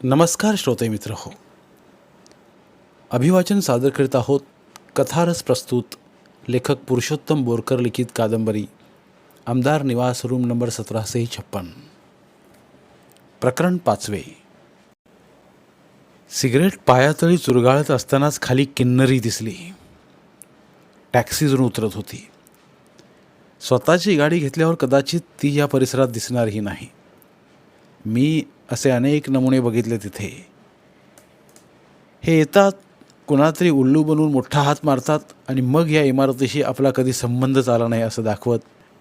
नमस्कार श्रोते मित्र हो. अभिवाचन सादर करीत आहोत कथारस प्रस्तुत लेखक पुरुषोत्तम बोरकर लिखित कादंबरी आमदार निवास रूम नंबर 1756. प्रकरण 5. सिगरेट पायातळी चुरगाळत असतानाच खाली किन्नरी दिसली. टॅक्सीजून उतरत होती. स्वतःची गाडी घेतल्यावर कदाचित ती या परिसरात दिसणारही नाही. मी असे अनेक नमुने बघितले तिथे. हे येतात, कुणातरी उल्लू बनवून मोठा हात मारतात आणि मग या इमारतीशी आपला कधी संबंधच आला नाही असं दाखवत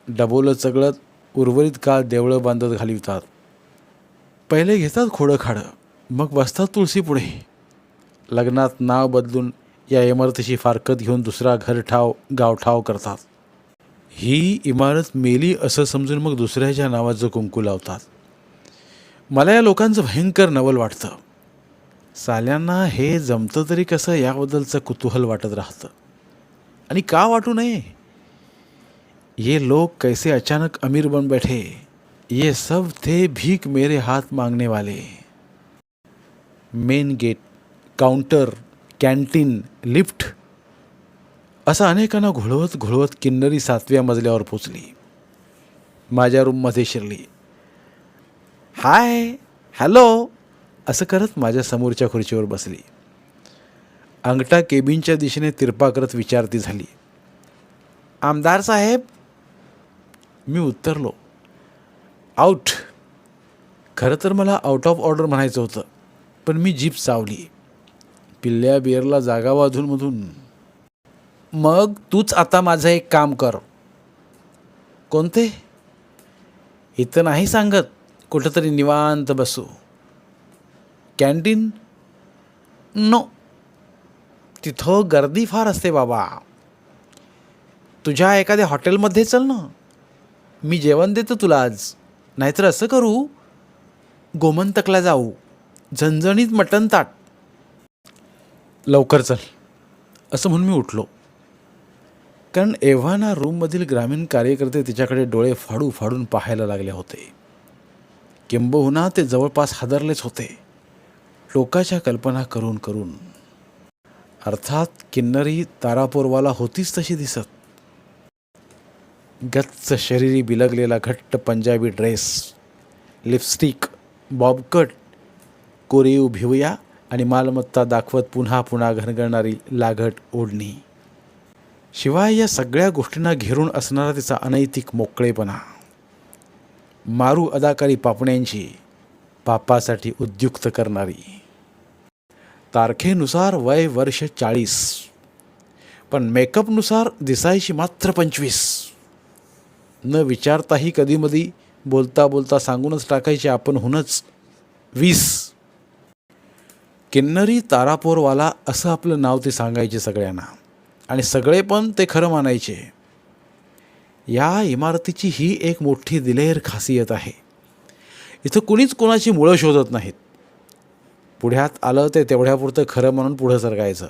डबोलं चगळत उर्वरित काळ देवळं बांधत घालवितात. पहिले घेतात खोडं-खाडं, मग बसतात तुळशी पुढे. लग्नात नाव बदलून या इमारतीशी फारकत घेऊन दुसरा घरठाव गावठाव करतात. ही इमारत मेली असं समजून मग दुसऱ्याच्या नावाचं कुंकू लावतात. मला या लोकांचं भयंकर नवल वाटतं. साल्यांना हे जमतं तरी कसं याबद्दलचं कुतूहल वाटत राहतं. आणि का वाटू नये? ये लोग कैसे अचानक अमीर बन बैठे. ये सब थे भीख मेरे हाथ मांगने वाले. Main gate, counter, canteen, lift असं अनेकांना घोळवत घोळवत किन्नरी 7व्या मजल्यावर पोचली. माझ्या रूममध्ये शिरली. हाय, हॅलो असं करत माझ्या समोरच्या खुर्चीवर बसली. अंगठा केबिनच्या दिशेने तिरपा करत विचारती झाली, आमदार साहेब. मी उत्तरलो, आउट. खरं तर मला आउट ऑफ ऑर्डर म्हणायचं होतं, पण मी जीप चावली. पिल्ल्या बिअरला जागा अधूनमधून. मग तूच आता माझं एक काम कर. कोणते? इथं नाही सांगत, कुठंतरी निवांत बसू. कॅन्टीन? नो, तिथं गर्दी फार असते बाबा. तुझ्या एखाद्या हॉटेलमध्ये चल ना, मी जेवण देतो तुला आज. नाहीतर असं करू, गोमंतकला जाऊ, झणझणीत मटण ताट. लवकर चल असं म्हणून मी उठलो. कारण एव्हाना रूममधील ग्रामीण कार्यकर्ते तिच्याकडे डोळे फाडू फाडून पाहायला लागले होते. किंबहुना ते जवळपास हादरलेच होते, लोकाच्या कल्पना करून करून. अर्थात किन्नरी तारापोरवाला होतीच तशी दिसत. गच्च शरीरी बिलगलेला घट्ट पंजाबी ड्रेस, लिपस्टिक, बॉबकट, कोरीव भिवया आणि मालमत्ता दाखवत पुन्हा पुन्हा घणघणणारी लागट ओढणी. शिवाय या सगळ्या गोष्टींना घेरून असणारा तिचा अनैतिक मोकळेपणा. मारू अदाकारी पापण्यांची, पापासाठी उद्युक्त करणारी. तारखेनुसार वय वर्ष 40, पण मेकअपनुसार दिसायची मात्र 25. न विचारताही कधीमधी बोलता बोलता सांगूनच टाकायचे आपण हुनच 20. किन्नरी तारापोरवाला असं आपलं नाव ते सांगायचे सगळ्यांना, आणि सगळे पण ते खरं मानायचे. या इमारतीची ही एक मोठी दिलेर खासियत आहे. इथं कुणीच कोणाची मुळं शोधत नाहीत. पुढ्यात आलं ते तेवढ्यापुरतं खरं म्हणून पुढं सरकायचं.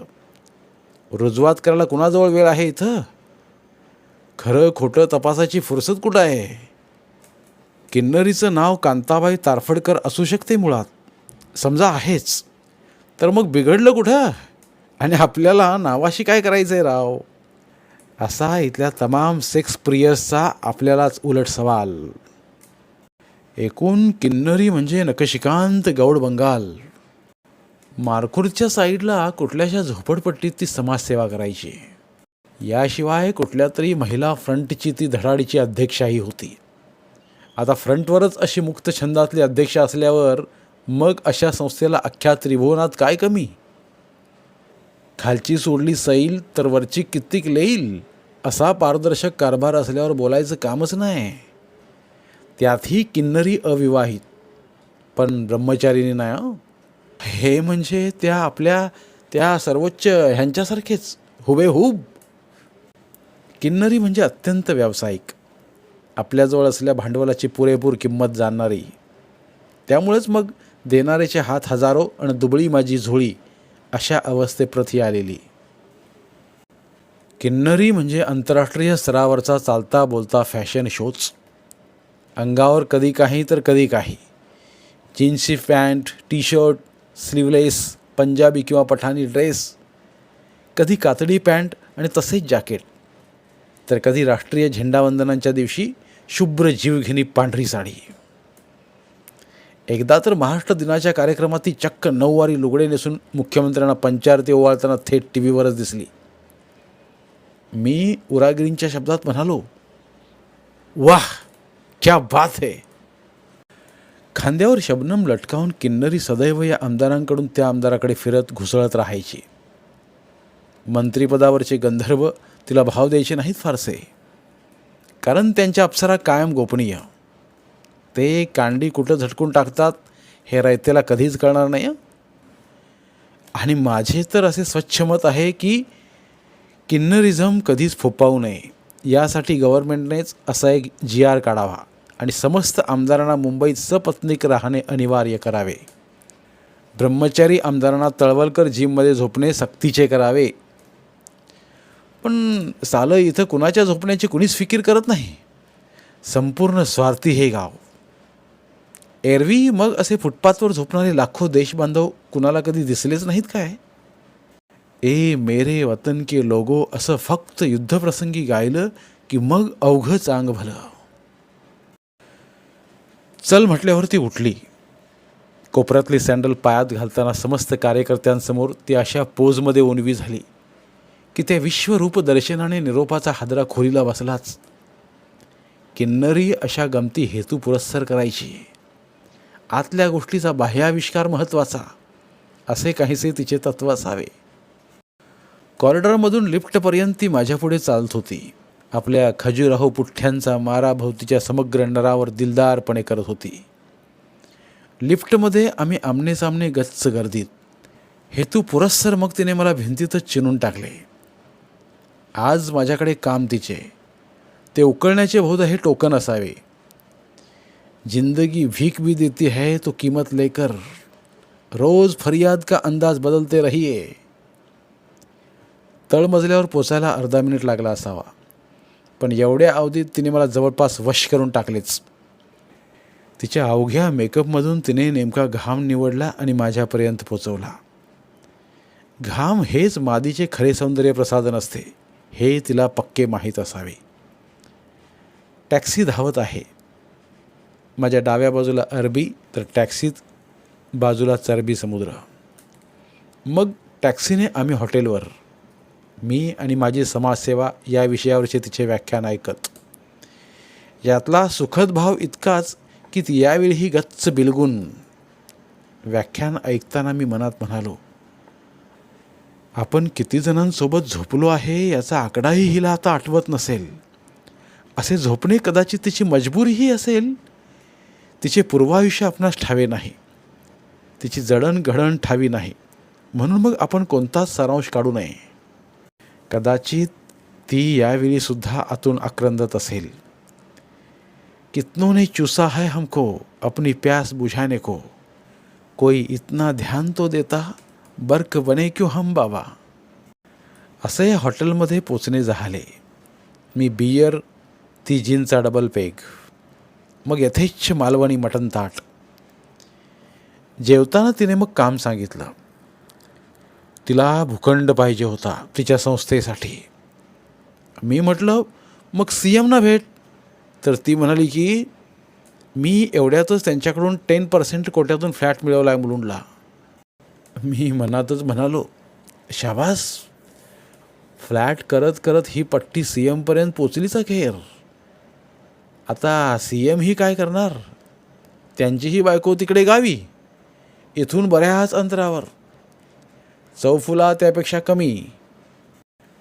रुजवात करायला कुणाजवळ वेळ आहे इथं? खरं खोटं तपासाची फुरसत कुठं आहे? किन्नरीचं नाव कांताबाई तारफडकर असू शकते मुळात, समजा आहेच, तर मग बिघडलं कुठं? आणि आपल्याला नावाशी काय करायचं आहे राव? असा इथल्या तमाम सेक्स प्रियर्सचा आपल्यालाच उलट सवाल. एकूण किन्नरी म्हणजे नकशिकांत गौड बंगाल. मारखुर्दच्या साईडला कुठल्याशा झोपडपट्टीत ती समाजसेवा करायची. याशिवाय कुठल्या तरी महिला फ्रंटची ती धडाडीची अध्यक्षाही होती. आता फ्रंटवरच अशी मुक्त छंदातली अध्यक्ष असल्यावर मग अशा संस्थेला अख्ख्या त्रिभुवनात काय कमी? खालची सोडली सैल तर वरची कित्तिक लेईल असा पारदर्शक कारभार असल्यावर बोलायचं कामच नाही. त्यातही किन्नरी अविवाहित, पण ब्रह्मचारिणी नाही. हे म्हणजे त्या आपल्या त्या सर्वोच्च ह्यांच्यासारखेच हुबेहूब. किन्नरी म्हणजे अत्यंत व्यावसायिक, आपल्याजवळ असलेल्या भांडवलाची पुरेपूर किंमत जाणणारी. त्यामुळेच मग देणाऱ्याचे हात हजारो आणि दुबळी माझी झोळी अशा अवस्थेप्रती आलेली. किन्नरी म्हणजे आंतरराष्ट्रीय स्तरावरचा चालता बोलता फॅशन शोच. अंगावर कधी काही तर कधी काही. जीन्सची pant, T shirt, sleeveless, Punjabi किंवा पठाणी ड्रेस, कधी कातडी पॅन्ट आणि तसेच जॅकेट, तर कधी राष्ट्रीय झेंडावंदनांच्या दिवशी शुभ्र जीवघेणी पांढरी साडी. एकदा तर महाराष्ट्र दिनाच्या कार्यक्रमात ती चक्क 9 वारी लुगडे नेसून मुख्यमंत्र्यांना पंचारती ओवाळताना थेट टी व्हीवरच दिसली. मी उरागिरींच्या शब्दात म्हणालो, वाह क्या बात है. खांद्यावर शबनम लटकावून किन्नरी सदैव या आमदारांकडून त्या आमदाराकडे फिरत घुसळत राहायची. मंत्रिपदावरचे गंधर्व तिला भाव द्यायचे नाहीत फारसे, कारण त्यांच्या अप्सरा कायम गोपनीय. ते कांडी कुठं झटकून टाकतात हे रयतेला कधीच कळणार नाही. आणि माझे तर असे स्वच्छ मत आहे की किन्नरिझम कधीच फोपावू नये, यासाठी गव्हर्नमेंटनेच असा एक GR काढावा आणि समस्त आमदारांना मुंबईत सपत्नीक राहणे अनिवार्य करावे. ब्रह्मचारी आमदारांना तळवलकर जिममध्ये झोपणे सक्तीचे करावे. पण सालं इथं कुणाच्या झोपण्याची कुणीच फिकीर करत नाही. संपूर्ण स्वार्थी हे गाव. एरवी मग असे फुटपाथवर झोपणारे लाखो देशबांधव कुणाला कधी दिसलेच नाहीत काय? ए मेरे वतन के लोगो असं फक्त युद्धप्रसंगी गायलं की मग अवघं चांग भलं. चल म्हटल्यावर ती उठली. कोपऱ्यातली सँडल पायात घालताना समस्त कार्यकर्त्यांसमोर ती अशा पोजमध्ये ओनवी झाली की त्या विश्वरूप दर्शनाने निरोपाचा हादरा खोलीला बसलाच. किन्नरी अशा गमती हेतू पुरस्सर करायची. आतल्या गोष्टीचा बाह्याविष्कार महत्त्वाचा, असे काहीसे तिचे तत्त्व असावे. कॉरिडॉरमधून लिफ्टपर्यंत ती माझ्यापुढे चालत होती. आपल्या खजुराहो पुठ्ठ्यांचा मारा भोवतीच्या समग्र नरावर दिलदारपणे करत होती. लिफ्टमध्ये आम्ही आमनेसामने गच्च गर्दीत. हेतू पुरस्सर मग तिने मला भिंतीतच चिनून टाकले. आज माझ्याकडे काम तिचे, ते उकळण्याचे बहुधा हे टोकन असावे. जिंदगी भीख भी देती है तो कीमत लेकर, रोज फरियाद का अंदाज बदलते रहिए. तळमजल्यावर पोचायला अर्धा मिनिट लागला असावा, पण एवढ्या अवधीत तिने मला जवळपास वश करून टाकलेच. तिच्या अवघ्या मेकअपमधून तिने नेमका घाम निवडला आणि माझ्यापर्यंत पोचवला. घाम हेच मादीचे खरे सौंदर्य प्रसाधन असते, हे तिला पक्के माहीत असावे. टॅक्सी धावत आहे. माझ्या डाव्या बाजूला अरबी, तर टॅक्सीत बाजूला चरबी समुद्र. मग टॅक्सीने आम्ही हॉटेलवर. मी आणि माझी समाजसेवा या विषयावरचे तिचे व्याख्यान ऐकत. यातला सुखद भाव इतकाच की ती यावेळीही गच्च बिलगून. व्याख्यान ऐकताना मी मनात म्हणालो, आपण किती जणांसोबत झोपलो आहे याचा आकडाही हिला आता आठवत नसेल. असे झोपणे कदाचित तिची मजबुरीही असेल. तिचे पूर्वायुष्य आपणास ठावे नाही, तिची जडणघडण ठावी नाही, म्हणून मग आपण कोणताच सारांश काढू नये. कदाचित ती यावेळीसुद्धा आतून आक्रंदत असेल. कितनों ने चूसा है हमको अपनी प्यास बुझाने को, कोई इतना ध्यान तो देता, बर्क बने क्यों हम बाबा. असे हॉटेलमध्ये पोचणे झाले. मी बियर, ती जिनचा डबल पेग, मग यथेच्छ मालवणी मटण ताट. जेवताना तिने मग काम सांगितलं. तिला भूखंड पाहिजे होता तिच्या संस्थेसाठी. मी म्हटलं, मग CM ना भेट. तर ती म्हणाली की मी एवढ्यातच त्यांच्याकडून 10% कोट्यातून फ्लॅट मिळवला आहे मुलुंडला. मी मनातच म्हणालो, शाबास. फ्लॅट करत करत ही पट्टी CMपर्यंत पोचलीच अखेर. आता CM ही काय करणार? त्यांचीही बायको तिकडे गावी, इथून बऱ्याच अंतरावर. चौफुला त्यापेक्षा कमी.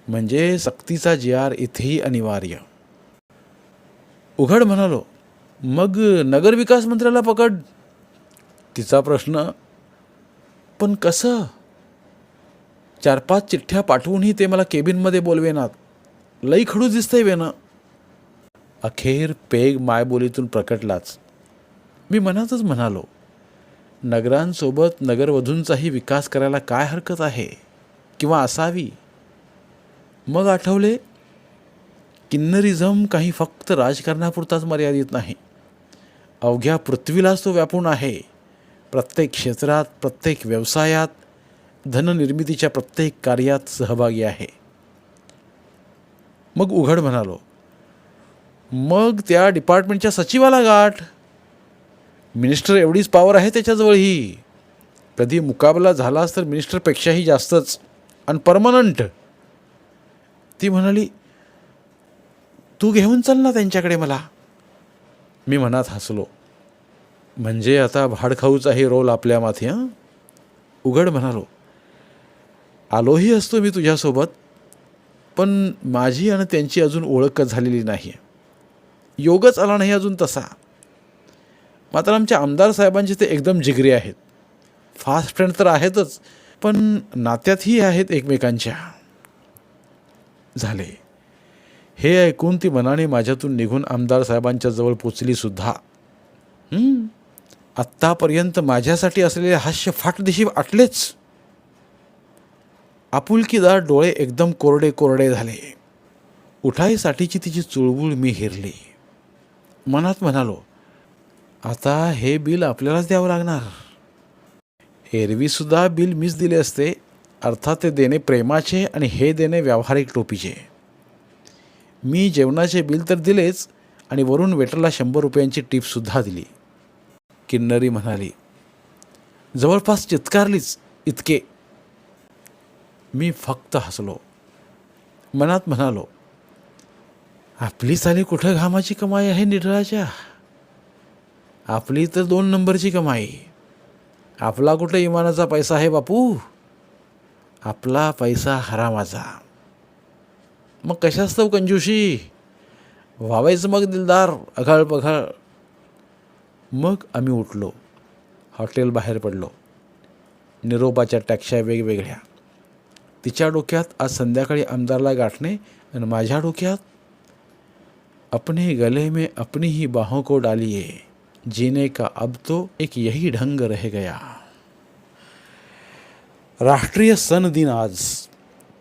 म्हणजे सक्तीचा GR इथेही अनिवार्य. उघड म्हणालो, मग नगरविकास मंत्र्याला पकड. तिचा प्रश्न, पण कसं? 4-5 चिठ्ठ्या पाठवूनही ते मला केबिनमध्ये बोलवेनात. लई खडूस दिसतंय वेनं. अखेर पेग मायबोलीतून प्रकटलाच. मी मनातच म्हणालो, नगरांसोबत नगरवधूंचाही विकास करायला काय हरकत आहे किंवा असावी. मग आठवले, किन्नरिझम काही फक्त राजकारणापुरताच मर्यादित नाही, अवघ्या पृथ्वीलाच तो व्यापून आहे. प्रत्येक क्षेत्रात, प्रत्येक व्यवसायात, धननिर्मितीच्या प्रत्येक कार्यात सहभागी आहे. मग उघड म्हणालो, मग त्या डिपार्टमेंटच्या सचिवाला गाठ. मिनिस्टर एवढीच पॉवर आहे त्याच्याजवळही. कधी मुकाबला झालाच तर मिनिस्टरपेक्षाही जास्तच, आणि परमनंट. ती म्हणाली, तू घेऊन चल ना त्यांच्याकडे मला. मी मनात हसलो, म्हणजे आता भाडखाऊच आहे रोल आपल्या माथे. उघड म्हणालो, आलोही असतो मी तुझ्यासोबत, पण माझी आणि त्यांची अजून ओळखच झालेली नाही. योगच आला नाही अजून तसा. मात्र आमच्या आमदार साहेबांचे ते एकदम जिगरी आहेत. फास्ट फ्रेंड तर आहेतच, पण नात्यातही आहेत एकमेकांच्या. झाले. हे ऐकून ती मनाने माझ्यातून निघून आमदार साहेबांच्या जवळ पोचली सुद्धा. आत्तापर्यंत माझ्यासाठी असलेले हास्य फाटदिशी आटलेच. आपुलकीदार डोळे एकदम कोरडे कोरडे झाले. उठाईसाठीची तिची चुळबुळ मी हेरली. मनात म्हणालो, आता हे बिल आपल्यालाच द्यावं लागणार. एरवीसुद्धा बिल मीच दिले असते. अर्थात ते देणे प्रेमाचे आणि हे देणे व्यावहारिक टोपीचे. मी जेवणाचे बिल तर दिलेच आणि वरून वेटरला 100 रुपयांची टिपसुद्धा दिली. किन्नरी म्हणाली, जवळपास चित्कारलीच, इतके. मी फक्त हसलो. मनात म्हणालो, आपली साली कुठं घामाची कमाई आहे निढळाच्या. आपली तर 2 नंबरची कमाई. आपला कुठं इमानाचा पैसा आहे बापू. आपला पैसा हरामाचा. मग कशाच तो कंजूशी. व्हावायचं मग दिलदार, अघाळ पघाळ. मग आम्ही उठलो. हॉटेल बाहेर पडलो. निरोपाच्या टॅक्स्या वेगवेगळ्या. तिच्या डोक्यात आज संध्याकाळी आमदारला गाठणे, आणि माझ्या डोक्यात अपने गले में अपनी ही बाहों को डालिए, जीने का अब तो एक यही ढंग रह गया. राष्ट्रीय सण दिन आज.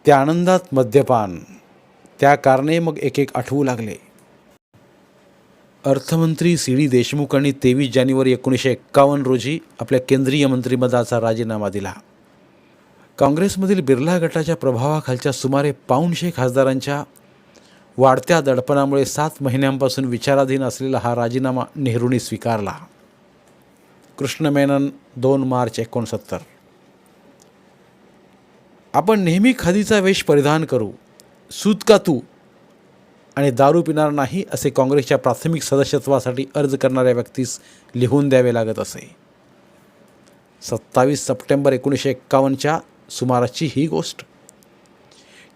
त्या आनंदात मद्यपान. त्या कारणे मग एक एक आठवू लागले. अर्थमंत्री सी.डी. देशमुखांनी 23 जानेवारी 1951 रोजी आपल्या केंद्रीय मंत्रिपदाचा राजीनामा दिला. काँग्रेसमधील बिर्ला गटाच्या प्रभावाखालच्या सुमारे 500 खासदारांच्या वाढत्या दडपणामुळे 7 महिन्यांपासून विचाराधीन असलेला हा राजीनामा नेहरूंनी स्वीकारला. कृष्ण मेनन, 2 मार्च 1969. आपण नेहमी खादीचा वेश परिधान करू, सूत कातू आणि दारू पिणार नाही असे काँग्रेसच्या प्राथमिक सदस्यत्वासाठी अर्ज करणाऱ्या व्यक्तीस लिहून द्यावे लागत असे. 27 सप्टेंबर 1951च्या सुमाराची ही गोष्ट.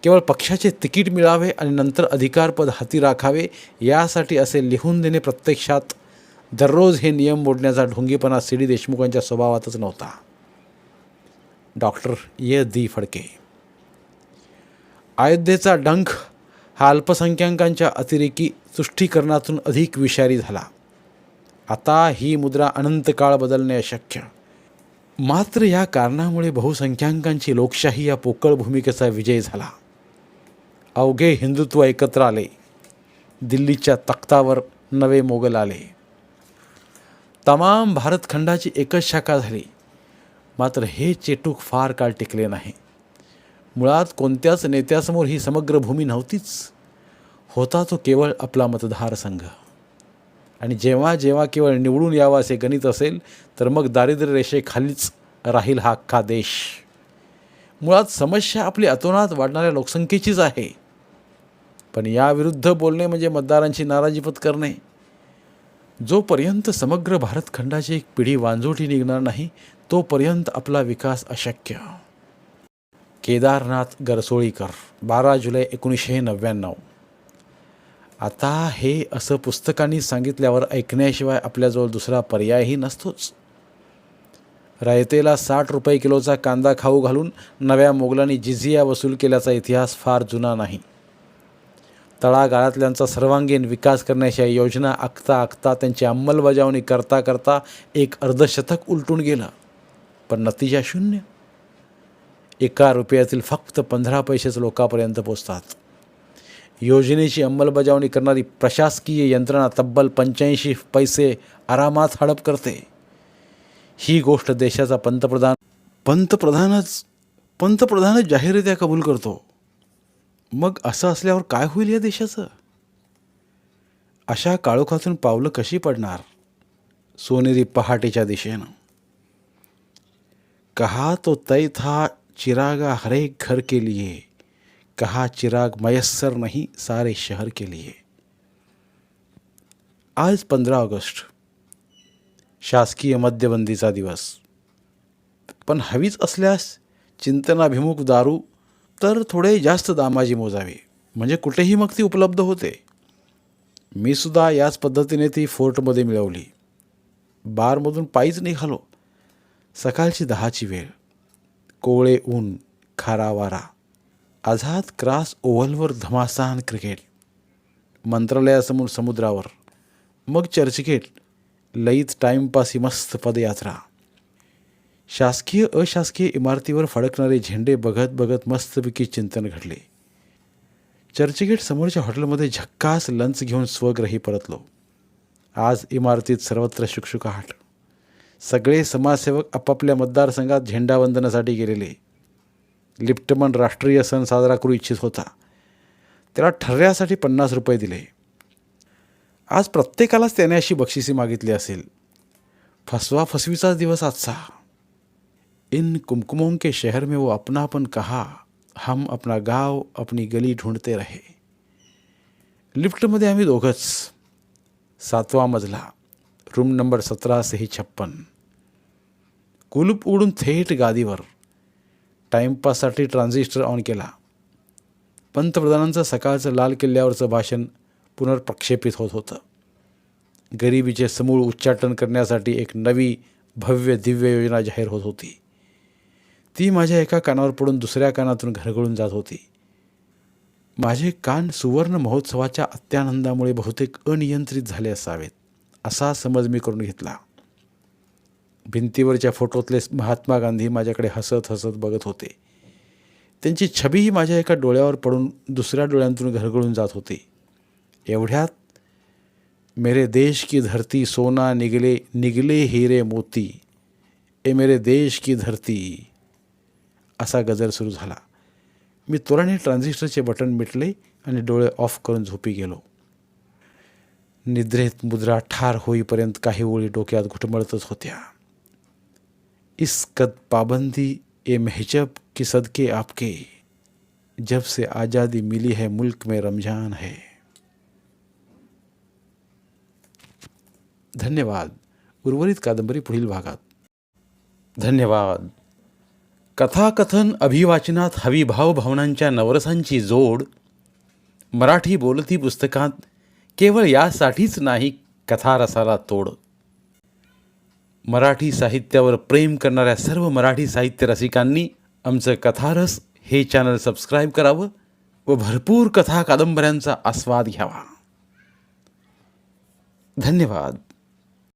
केवळ पक्षाचे तिकीट मिळावे आणि नंतर अधिकारपद हाती राखावे यासाठी असे लिहून देणे प्रत्यक्षात दररोज हे नियम मोडण्याचा ढोंगीपणा सी.डी. देशमुखांच्या स्वभावातच नव्हता. डॉक्टर य.दी. फडके. अयोध्येचा डंख हा अल्पसंख्याकांच्या अतिरेकी तुष्टीकरणातून अधिक विषारी झाला. आता ही मुद्रा अनंत काळ बदलणे अशक्य. मात्र या कारणामुळे बहुसंख्याकांची लोकशाही या पोकळ भूमिकेचा विजय झाला. अवघे हिंदुत्व एकत्र आले. दिल्लीच्या तख्तावर नवे मोगल आले. तमाम भारतखंडाची एकच शाखा झाली. मात्र हे चेटूक फार काळ टिकले नाही. मुळात कोणत्याच नेत्यासमोर ही समग्र भूमी नव्हतीच. होता तो केवळ आपला मतदारसंघ. आणि जेव्हा जेव्हा केवळ निवडून यावं असे गणित असेल तर मग दारिद्र्य रेषेखालीच राहील हा अख्खा देश. मुळात समस्या आपली अतोनात वाढणाऱ्या लोकसंख्येचीच आहे. पण याविरुद्ध बोलणे म्हणजे मतदारांची नाराजी पत्करणे. जोपर्यंत समग्र भारतखंडाची एक पिढी वांजोटी निघणार नाही तोपर्यंत आपला विकास अशक्य. केदारनाथ गरसोळीकर, 12 जुलै 1999. आता हे असं पुस्तकांनी सांगितल्यावर ऐकण्याशिवाय आपल्याजवळ दुसरा पर्यायही नसतोच. रयतेला 60 रुपये किलोचा कांदा खाऊ घालून नव्या मोगलांनी जिझिया वसूल केल्याचा इतिहास फार जुना नाही. तळागाळातल्यांचा सर्वांगीण विकास करण्याच्या योजना आखता आखता त्यांची अंमलबजावणी करता करता एक अर्धशतक उलटून गेलं. पण नतीजा शून्य. 1 रुपयातील फक्त 15 पैसेच लोकांपर्यंत पोचतात. योजनेची अंमलबजावणी करणारी प्रशासकीय यंत्रणा तब्बल 85 पैसे आरामात हडप करते. ही गोष्ट देशाचा पंतप्रधानच जाहीररित्या कबूल करतो, मग असं असल्यावर काय होईल या देशाचं? अशा काळोखातून पावलं कशी पडणार सोनेरी पहाटेच्या दिशेनं? कहा तो तय था चिरागा हर एक घर के लिए, कहा चिराग मयस्सर नहीं सारे शहर के लिए. आज 15 ऑगस्ट, शासकीय मद्यबंदीचा दिवस. पण हवीच असल्यास चिंतनाभिमुख दारू तर थोडे जास्त दामाची मोजावी, म्हणजे कुठेही मग ती उपलब्ध होते. मी सुद्धा याच पद्धतीने ती फोर्टमध्ये मिळवली. बारमधून पायीच निघालो. सकाळची 10ची वेळ. कोवळे ऊन, खारा वारा. आझाद क्रॉस ओव्हलवर धमासान क्रिकेट. मंत्रालयासमोर समुद्रावर. मग चर्चगेट. लईत टाईमपास ही मस्त पदयात्रा. शासकीय अशासकीय इमारतीवर फडकणारे झेंडे बघत बघत मस्तपैकी चिंतन घडले. चर्चगेट समोरच्या हॉटेलमध्ये झक्कास लंच घेऊन स्वगृही परतलो. आज इमारतीत सर्वत्र शुकशुकाट. सगळे समाजसेवक आपापल्या मतदारसंघात झेंडावंदनासाठी गेलेले. लिफ्टमन राष्ट्रीय सण साजरा करू इच्छित होता. त्याला ठर्यासाठी 50 रुपये दिले. आज प्रत्येकालाच त्याने अशी बक्षिसी मागितली असेल. फसवीचा दिवस आजचा. इन कुमकुमों के शहर में वो अपनापन कहा, हम अपना गाव अपनी गली ढूंढते रहे. लिफ्टमध्ये आम्ही दोघंच. 7वा मजला, रूम नंबर 1756. कुलूप उडून थेट गादीवर. टाईमपाससाठी ट्रान्झिस्टर ऑन केला. पंतप्रधानांचं सकाळचं लाल किल्ल्यावरचं भाषण पुनर्प्रक्षेपित होत होतं. गरिबीचे समूळ उच्चाटन करण्यासाठी एक नवी भव्य दिव्य योजना जाहीर होत होती. ती माझ्या एका कानावर पडून दुसऱ्या कानातून घरगळून जात होती. माझे कान सुवर्ण महोत्सवाच्या अत्यानंदामुळे बहुतेक अनियंत्रित झाले असावेत, असा समज मी करून घेतला. भिंतीवरच्या फोटोतले महात्मा गांधी माझ्याकडे हसत हसत बघत होते. त्यांची छबीही माझ्या एका डोळ्यावर पडून दुसऱ्या डोळ्यांतून घरगळून जात होती. एवढ्यात मेरे देश की धरती सोना निगले हीरे मोती, ए मेरे देश की धरती, असा गजर सुरू झाला. मी त्वरेने ट्रान्झिस्टरचे बटन मिटले आणि डोळे ऑफ करून झोपी गेलो. निद्रेत मुद्रा ठार होईपर्यंत काही ओळी डोक्यात घुटमळतच होत्या. इस कद पाबंदी ए महजब की सदके आपके, जब से आज़ादी मिली है मुल्क में रमजान है. धन्यवाद. उर्वरित कादंबरी पुढील भागात. धन्यवाद. कथाकथन अभिवाचनात हवी भावभावनांच्या नवरसांची जोड. मराठी बोलती पुस्तकात केवळ यासाठीच नाही कथारसाला तोड. मराठी साहित्यावर प्रेम करणाऱ्या सर्व मराठी साहित्य रसिकांनी आमचं कथारस हे चॅनल सबस्क्राईब करावं व भरपूर कथा कादंबऱ्यांचा आस्वाद घ्यावा. धन्यवाद.